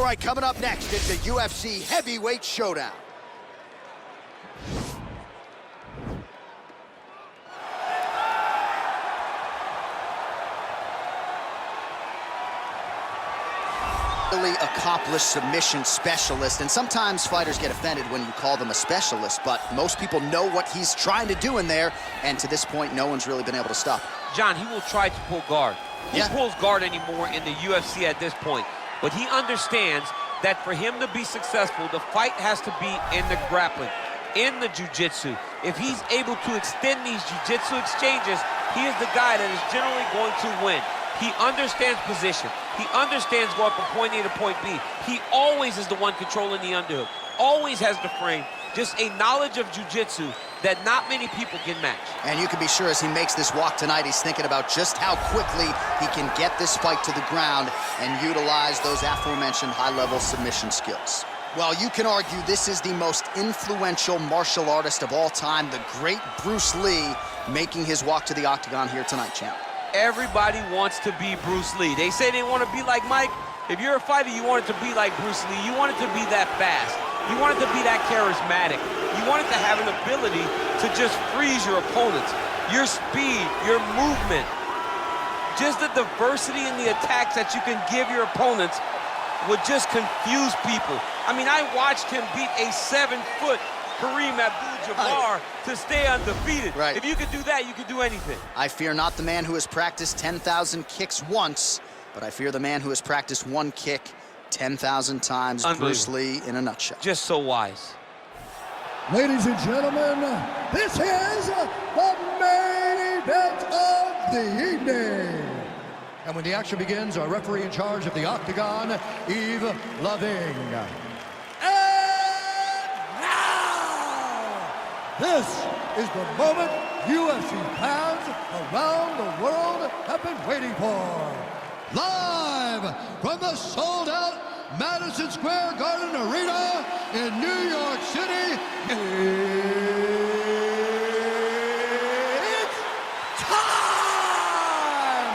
right, coming up next is the UFC Heavyweight Showdown. Really accomplished submission specialist, and sometimes fighters get offended when you call them a specialist, but most people know what he's trying to do in there, and to this point, no one's really been able to stop him. John, he will try to pull guard. Who pulls guard anymore in the UFC at this point? But he understands that for him to be successful, the fight has to be in the grappling, in the jiu-jitsu. If he's able to extend these jiu-jitsu exchanges, he is the guy that is generally going to win. He understands position. He understands going from point A to point B. He always is the one controlling the underhook. Always has the frame. Just a knowledge of jiu-jitsu that not many people can match. And you can be sure as he makes this walk tonight, he's thinking about just how quickly he can get this fight to the ground and utilize those aforementioned high-level submission skills. Well, you can argue this is the most influential martial artist of all time, the great Bruce Lee, making his walk to the octagon here tonight, champ. Everybody wants to be Bruce Lee. They say they want to be like Mike. If you're a fighter, you want it to be like Bruce Lee. You want it to be that fast. You want it to be that charismatic. You want it to have an ability to just freeze your opponents. Your speed, your movement, just the diversity in the attacks that you can give your opponents would just confuse people. I mean, I watched him beat a 7-foot Kareem Abdul-Jabbar to stay undefeated. Right. If you could do that, you could do anything. I fear not the man who has practiced 10,000 kicks once, but I fear the man who has practiced one kick 10,000 times. Bruce Lee in a nutshell. Just so wise. Ladies and gentlemen, this is the main event of the evening. And when the action begins, our referee in charge of the octagon, Yves Loving. This is the moment UFC fans around the world have been waiting for. Live from the sold-out Madison Square Garden Arena in New York City, it's time!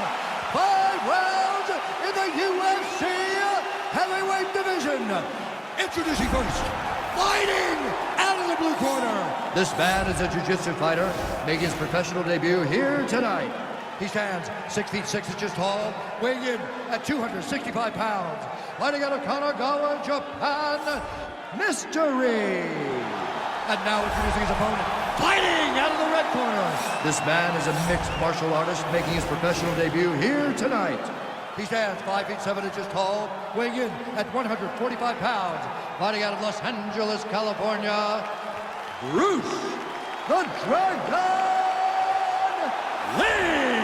5 rounds in the UFC Heavyweight Division. Introducing first, fighting out of the blue corner. This man is a jiu-jitsu fighter making his professional debut here tonight. He stands 6 feet 6 inches tall, weighing in at 265 pounds. Fighting out of Kanagawa, Japan, Mystery. And now introducing his opponent, fighting out of the red corner. This man is a mixed martial artist making his professional debut here tonight. He stands 5 feet 7 inches tall, weighing in at 145 pounds. Fighting out of Los Angeles, California, Bruce the Dragon Lee!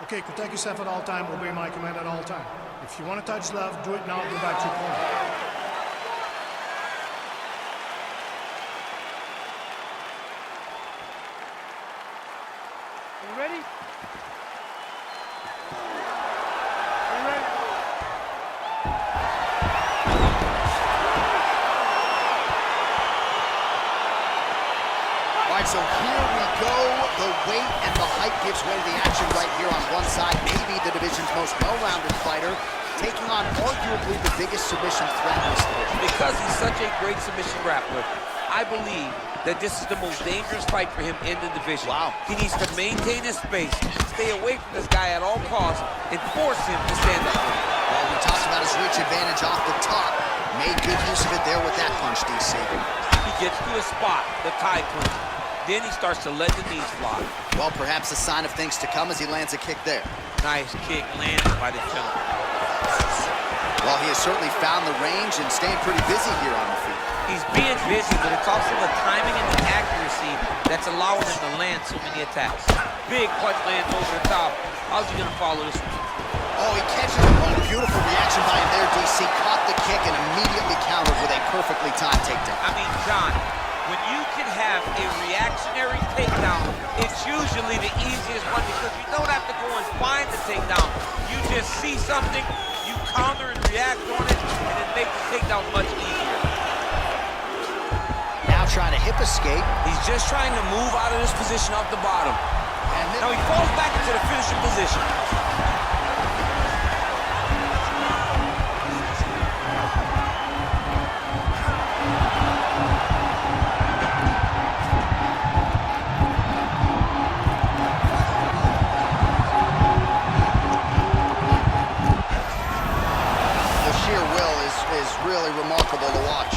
Okay, protect yourself at all time, obey my command at all time. If you want to touch love, do it now, go back to your corner. You ready? Are you ready? All right, so here we go. The weight and the height gives way to the action right here on one side. Maybe the division's most well-rounded fighter, taking on arguably the biggest submission threat in this division. Because he's such a great submission grappler, I believe that this is the most dangerous fight for him in the division. Wow. He needs to maintain his space, stay away from this guy at all costs, and force him to stand up. Well, we talked about his reach advantage off the top. Made good use of it there with that punch, DC. He gets to a spot, the tie clinch. Then he starts to let the knees fly. Well, perhaps a sign of things to come as he lands a kick there. Nice kick landed by the gentleman. Well, he has certainly found the range and staying pretty busy here on the feet. He's being busy, but it's also the timing and the accuracy that's allowing him to land so many attacks. Big punch lands over the top. How's he gonna follow this one? Oh, he catches it. Oh, beautiful reaction by him there, DC. Caught the kick and immediately countered with a perfectly timed takedown. I mean, John, when you can have a reactionary takedown, it's usually the easiest one because you don't have to go and find the takedown. You just see something, you counter and react on it, and it makes the takedown much easier. Now trying to hip escape. He's just trying to move out of this position off the bottom. And Now he falls back into the finishing position. Really remarkable to watch.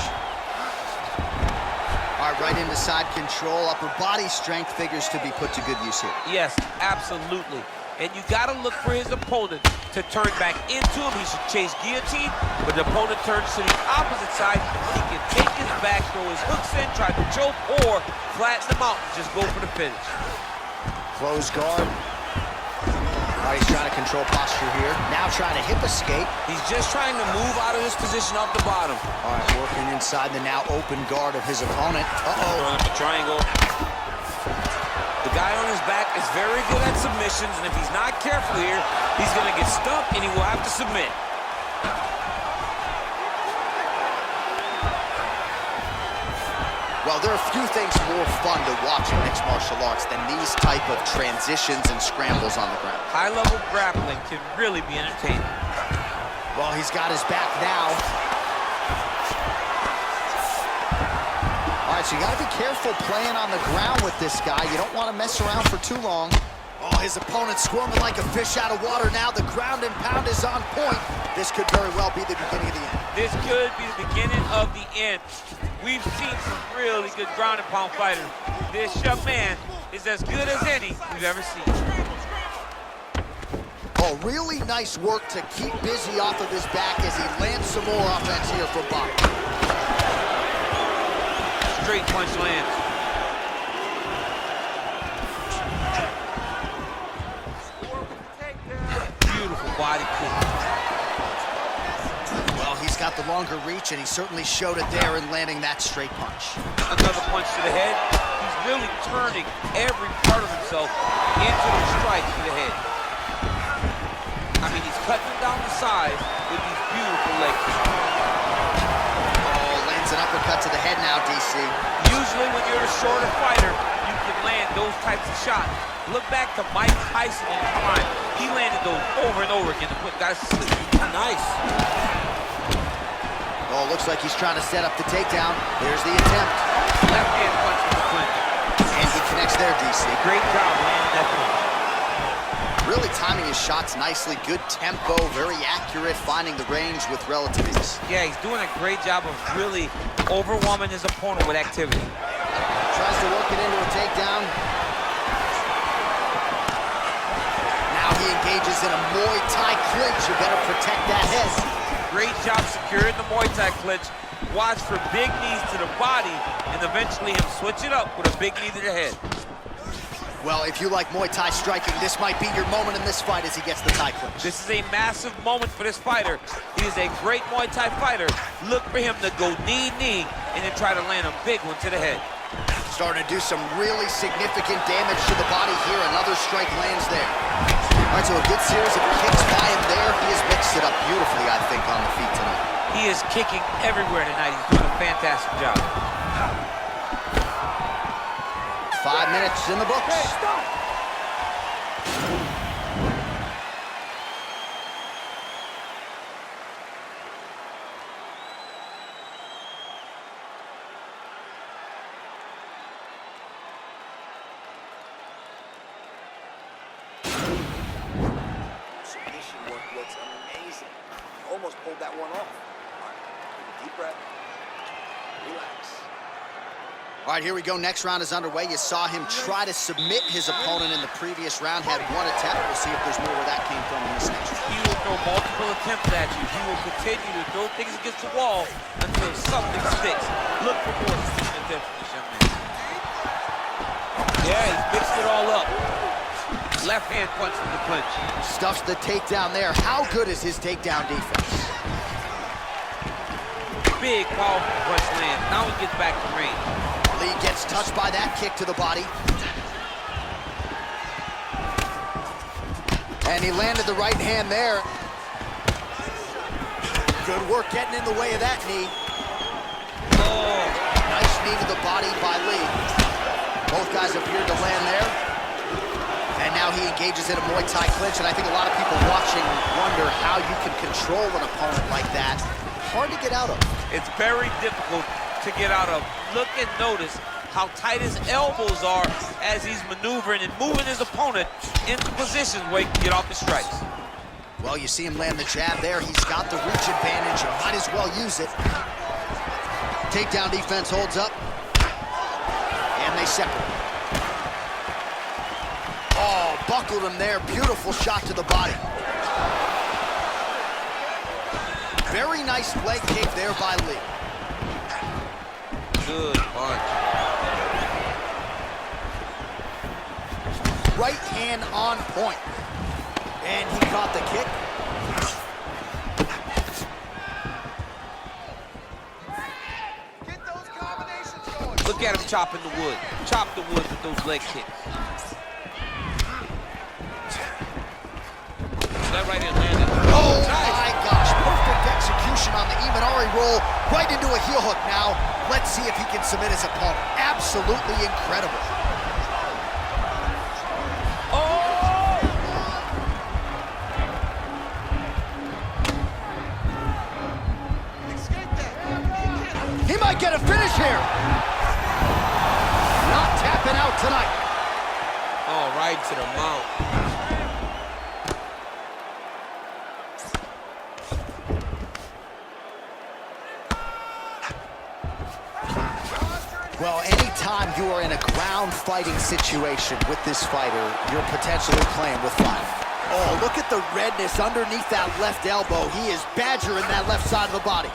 All right, right into side control. Upper body strength figures to be put to good use here. Yes, absolutely. And you got to look for his opponent to turn back into him. He should chase guillotine, but the opponent turns to the opposite side. He can take his back, throw his hooks in, try to choke, or flatten him out and just go for the finish. Close guard. All right, he's trying to control posture here. Now trying to hip escape. He's just trying to move out of this position off the bottom. All right, working inside the now open guard of his opponent. Throwing up a triangle. The guy on his back is very good at submissions, and if he's not careful here, he's going to get stuck, and he will have to submit. Well, there are few things more fun to watch in mixed martial arts than these type of transitions and scrambles on the ground. High-level grappling can really be entertaining. Well, he's got his back now. All right, so you got to be careful playing on the ground with this guy. You don't want to mess around for too long. Oh, his opponent's squirming like a fish out of water now. The ground and pound is on point. This could very well be the beginning of the end. This could be the beginning of the end. We've seen some really good ground and pound fighters. This young man is as good as any we've ever seen. Oh, really nice work to keep busy off of his back as he lands some more offense here from bottom. Straight punch lands. Beautiful body kick. He's got the longer reach, and he certainly showed it there in landing that straight punch. Another punch to the head. He's really turning every part of himself into the strike to the head. I mean, he's cutting down the sides with these beautiful leg kicks. Oh, lands an uppercut to the head now, DC. Usually when you're a shorter fighter, you can land those types of shots. Look back to Mike Tyson in his prime. He landed those over and over again to put guys to sleep. Nice. Oh, looks like he's trying to set up the takedown. There's the attempt. Left hand punch from the clinch. And he connects there, DC. Great job landing that punch. Really timing his shots nicely. Good tempo, very accurate, finding the range with relative ease. Yeah, he's doing a great job of really overwhelming his opponent with activity. Tries to work it into a takedown. Now he engages in a Muay Thai clinch. You better protect that head. Great job securing the Muay Thai clinch. Watch for big knees to the body and eventually him switch it up with a big knee to the head. Well, if you like Muay Thai striking, this might be your moment in this fight as he gets the Thai clinch. This is a massive moment for this fighter. He is a great Muay Thai fighter. Look for him to go knee, and then try to land a big one to the head. Starting to do some really significant damage to the body here. Another strike lands there. All right, so a good series of kicks by him there. He has mixed it up beautifully, I think, on the feet tonight. He is kicking everywhere tonight. He's doing a fantastic job. 5 minutes in the books. Hey, stop! Submission work looks amazing. You almost pulled that one off. All right, take a deep breath. Relax. All right, here we go. Next round is underway. You saw him try to submit his opponent in the previous round. Had one attempt. We'll see if there's more where that came from in this next round. He will throw multiple attempts at you. He will continue to throw things against the wall until something sticks. Look for more attempts from this young man. Yeah, he's mixed it all up. Left hand punch from the clinch. Stuffs the takedown there. How good is his takedown defense? Big, powerful punch land. Now he gets back to range. Lee gets touched by that kick to the body. And he landed the right hand there. Good work getting in the way of that knee. Oh, Nice knee to the body by Lee. Both guys appeared to land there. And now he engages in a Muay Thai clinch, and I think a lot of people watching wonder how you can control an opponent like that. Hard to get out of. It's very difficult to get out of. Look and notice how tight his elbows are as he's maneuvering and moving his opponent into positions where he can get off the strikes. Well, you see him land the jab there. He's got the reach advantage. Might as well use it. Takedown defense holds up. And they separate. Oh, buckled him there. Beautiful shot to the body. Very nice leg kick there by Lee. Good punch. Right hand on point. And he caught the kick. Get those combinations going. Look at him chopping the wood. Chop the wood with those leg kicks. That right hand landed. Oh, nice. my gosh. Perfect execution on the Imanari roll. Right into a heel hook now. Let's see if he can submit his opponent. Absolutely incredible. He might get a finish here. Not tapping out tonight. Oh, right to the mount. Well, anytime you are in a ground fighting situation with this fighter, you're potentially playing with fire. Oh, look at the redness underneath that left elbow. He is badgering that left side of the body.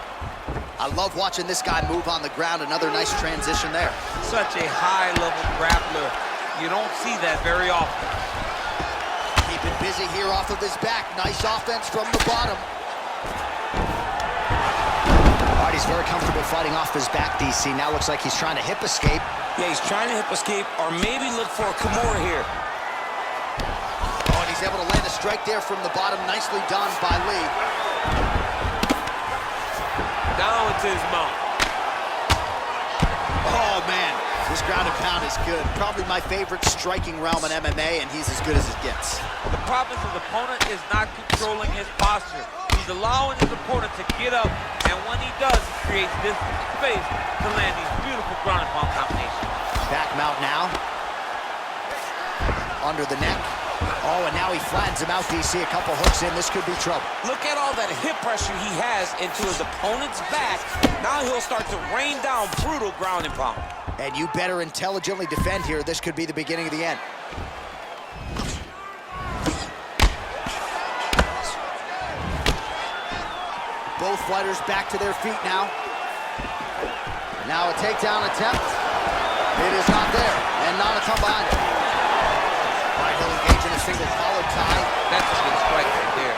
I love watching this guy move on the ground. Another nice transition there. Such a high-level grappler. You don't see that very often. Keeping busy here off of his back. Nice offense from the bottom. All right, he's very comfortable fighting off his back, DC. Now looks like he's trying to hip escape. Yeah, he's trying to hip escape or maybe look for a Kimura here. Oh, and he's able to land a strike there from the bottom. Nicely done by Lee. Down into his mount. Oh, man. This ground and pound is good. Probably my favorite striking realm in MMA, and he's as good as it gets. The problem is his opponent is not controlling his posture. He's allowing his opponent to get up, and when he does, he creates this space to land these beautiful ground and pound combinations. Back mount now. Under the neck. Oh, and now he flattens him out, DC. A couple hooks in. This could be trouble. Look at all that hip pressure he has into his opponent's back. Now he'll start to rain down brutal ground and pound. And you better intelligently defend here. This could be the beginning of the end. Both fighters back to their feet now. Now a takedown attempt. It is not there, and not a ton behind it. All right, he'll engage in a single collar tie. That's a good strike right there.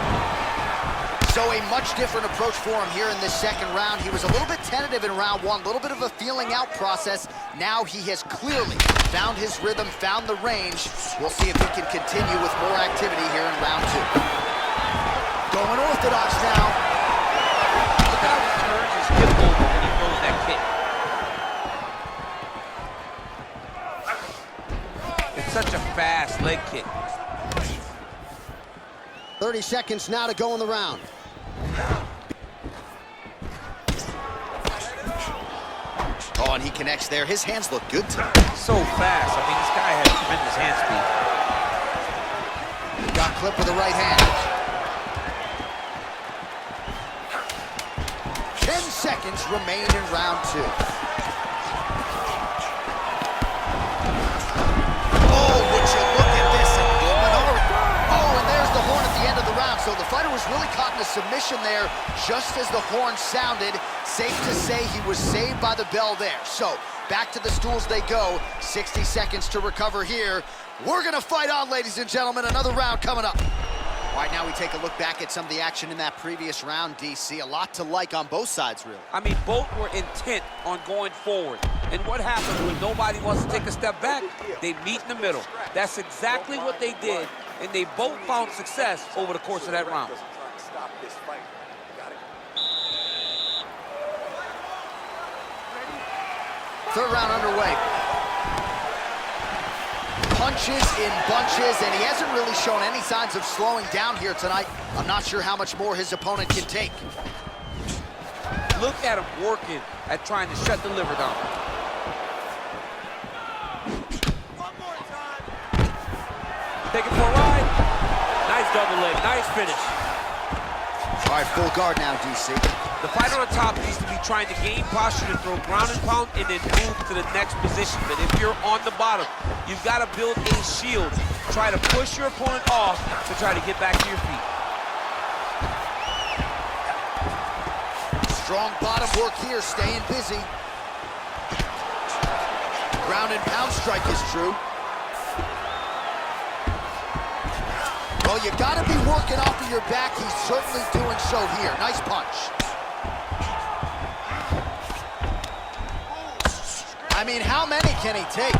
So a much different approach for him here in this second round. He was a little bit tentative in round one, a little bit of a feeling out process. Now he has clearly found his rhythm, found the range. We'll see if he can continue with more activity here in round two. Going orthodox now. Look how he turns his hip over when he throws that kick. It's such a fast leg kick. 30 seconds now to go in the round. Oh, and he connects there. His hands look good tonight. So fast. I mean, this guy has tremendous hand speed. Got clipped with the right hand. 10 seconds remain in round two. Oh, would you look at this? Oh, and there's the horn at the end of the round. So the fighter was really caught in a submission there just as the horn sounded. Safe to say he was saved by the bell there. So back to the stools they go. 60 seconds to recover here. We're going to fight on, ladies and gentlemen. Another round coming up. All right, now we take a look back at some of the action in that previous round, DC. A lot to like on both sides, really. I mean, both were intent on going forward. And what happens when nobody wants to take a step back? They meet in the middle. That's exactly what they did, and they both found success over the course of that round. Stop this fight. Got it. Third round underway. Punches in bunches, and he hasn't really shown any signs of slowing down here tonight. I'm not sure how much more his opponent can take. Look at him working at trying to shut the liver down. One more time. Take it for a ride. Nice double leg, nice finish. All right, full guard now, DC. The fighter on top needs to be trying to gain posture to throw ground and pound and then move to the next position. But if you're on the bottom, you've got to build a shield. Try to push your opponent off to try to get back to your feet. Strong bottom work here, staying busy. Ground and pound strike is true. Well, you gotta be working off of your back. He's certainly doing so here. Nice punch. I mean, how many can he take?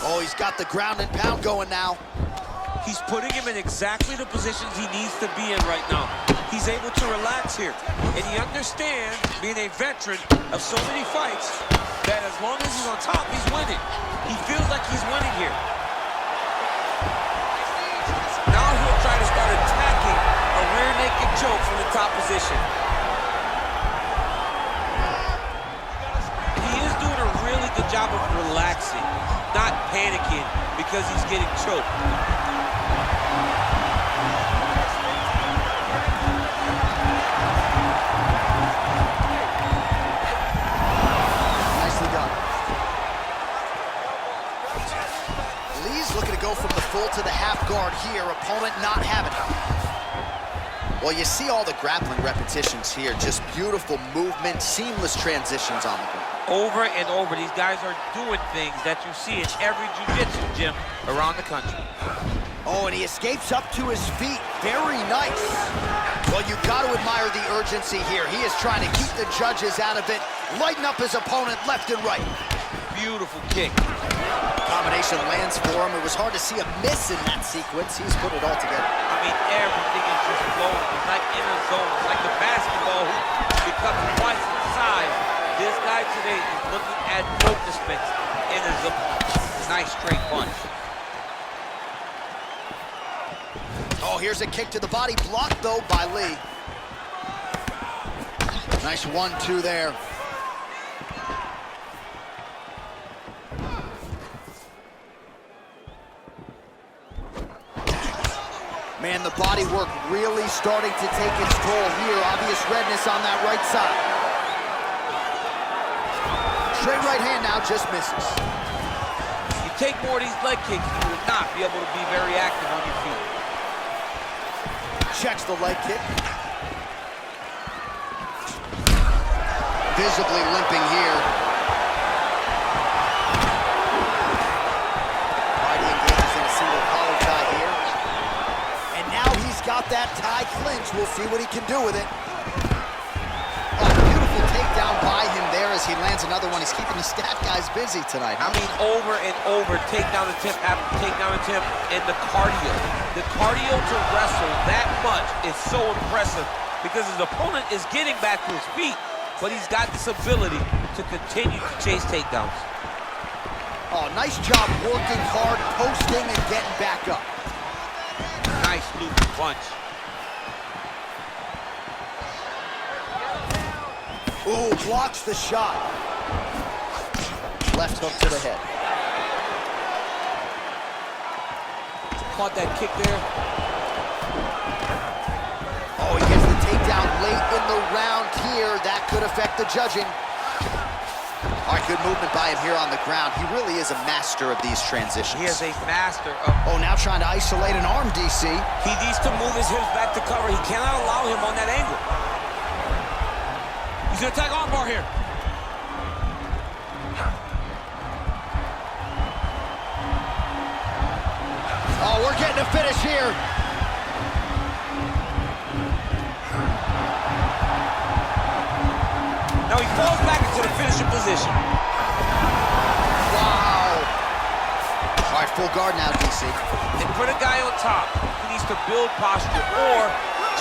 Oh, he's got the ground and pound going now. He's putting him in exactly the positions he needs to be in right now. He's able to relax here. And he understands, being a veteran of so many fights, that as long as he's on top, he's winning. He feels like he's winning here. Now he'll try to start attacking a rear naked choke from the top position. He is doing a really good job of relaxing, not panicking because he's getting choked. Nicely done. Lee's looking to go from the full to the half guard here. Opponent not having it. Well, you see all the grappling repetitions here. Just beautiful movement, seamless transitions on the ground. Over and over, these guys are doing things that you see in every jiu-jitsu gym around the country. Oh, and he escapes up to his feet. Very nice. Well, you've got to admire the urgency here. He is trying to keep the judges out of it, lighten up his opponent left and right. Beautiful kick. Combination lands for him. It was hard to see a miss in that sequence. He's put it all together. I mean, everything is just flowing. It's like in a zone. It's like the basketball hoop becomes twice the size. This guy today is looking at focus mix in his opponent. Nice straight punch. Oh, here's a kick to the body, blocked though by Lee. Nice 1-2 there. Man, the body work really starting to take its toll here. Obvious redness on that right side. Straight right hand now, just misses. You take more of these leg kicks, you will not be able to be very active on your feet. Checks the leg kick. Visibly limping here. Alright, he engages in a single collar tie here. And now he's got that tie clinch. We'll see what he can do with it. Oh, beautiful takedown by him there as he lands another one. He's keeping the stat guys busy tonight. I mean, over and over, takedown attempt after takedown attempt, and the cardio. The cardio to wrestle that much is so impressive because his opponent is getting back to his feet, but he's got this ability to continue to chase takedowns. Oh, nice job working hard, posting, and getting back up. Nice looping punch. Ooh, blocks the shot. Left hook to the head. Caught that kick there. Oh, he gets the takedown late in the round here. That could affect the judging. All right, good movement by him here on the ground. He really is a master of these transitions. He is a master of... Oh, now trying to isolate an arm, DC. He needs to move his hips back to cover. He cannot allow him on that angle. He's gonna attack armbar here. Oh, we're getting a finish here. Now he falls back into the finishing position. Wow. All right, full guard now, DC. And put a guy on top. He needs to build posture or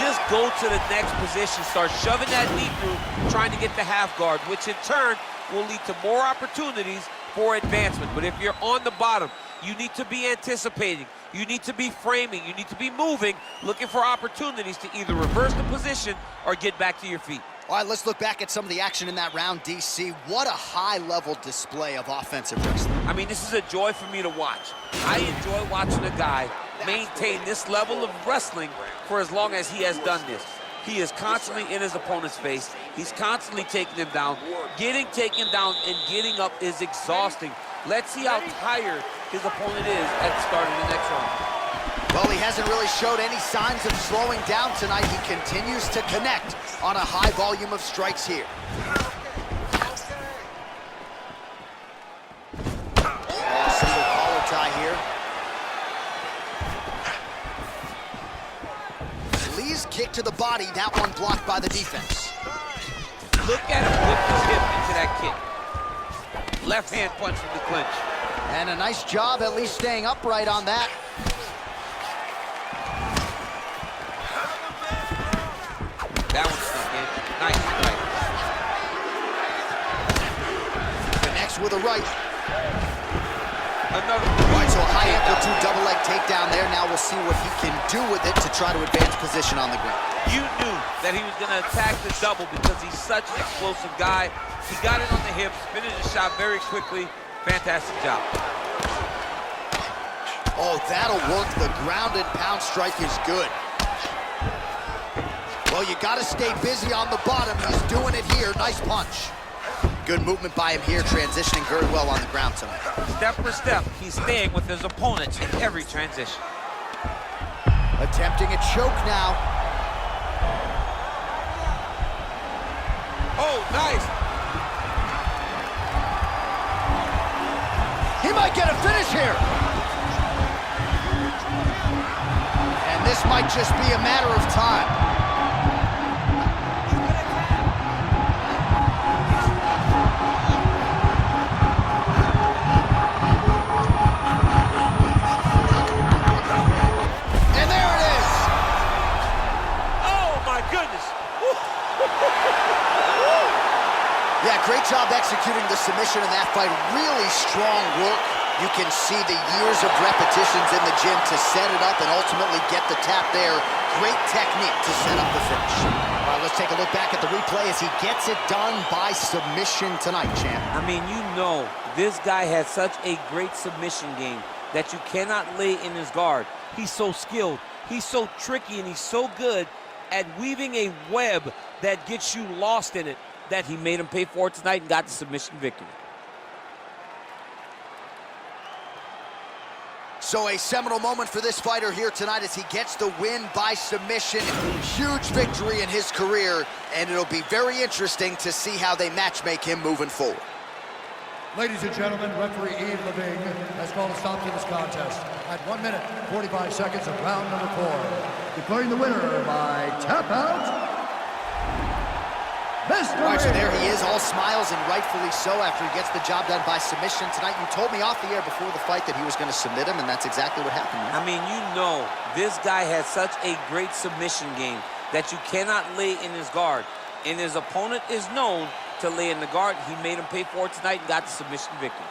just go to the next position, start shoving that knee through, trying to get the half guard, which in turn will lead to more opportunities for advancement. But if you're on the bottom, you need to be anticipating. You need to be framing. You need to be moving, looking for opportunities to either reverse the position or get back to your feet. All right, let's look back at some of the action in that round, DC. What a high-level display of offensive wrestling. I mean, this is a joy for me to watch. I enjoy watching a guy maintain this level of wrestling for as long as he has done this. He is constantly in his opponent's face. He's constantly taking him down. Taking him down and getting up is exhausting. Let's see how tired his opponent is at the start of the next round. Well, he hasn't really showed any signs of slowing down tonight. He continues to connect on a high volume of strikes here. Oh, single collar tie here. Lee's kick to the body, that one blocked by the defense. Look at him whip his hip into that kick. Left hand punch from the clinch. And a nice job at least staying upright on that. That one snuck in. Nice right. Connects with a right. Another. Right, so a high amplitude double leg takedown there. Now we'll see what he can do with it to try to advance position on the ground. You knew that he was going to attack the double because he's such an explosive guy. He got it on the hips, finished the shot very quickly. Fantastic job. Oh, that'll work. The ground and pound strike is good. Well, you got to stay busy on the bottom. He's doing it here. Nice punch. Good movement by him here, transitioning very well on the ground tonight. Step for step, he's staying with his opponent in every transition. Attempting a choke now. Oh, nice. He might get a finish here. And this might just be a matter of time. Yeah, great job executing the submission in that fight. Really strong work. You can see the years of repetitions in the gym to set it up and ultimately get the tap there. Great technique to set up the finish. All right, let's take a look back at the replay as he gets it done by submission tonight, champ. I mean, you know, this guy has such a great submission game that you cannot lay in his guard. He's so skilled, he's so tricky, and he's so good at weaving a web that gets you lost in it, that he made him pay for it tonight and got the submission victory. So a seminal moment for this fighter here tonight as he gets the win by submission. Huge victory in his career, and it'll be very interesting to see how they matchmake him moving forward. Ladies and gentlemen, referee Yves Leving has called a stop to this contest at 1 minute, 45 seconds of round number 4. Declaring the winner by tap out, Mr. All right, so there he is, all smiles, and rightfully so after he gets the job done by submission tonight. You told me off the air before the fight that he was going to submit him, and that's exactly what happened. I mean, you know, this guy has such a great submission game that you cannot lay in his guard. And his opponent is known to lay in the guard. He made him pay for it tonight and got the submission victory.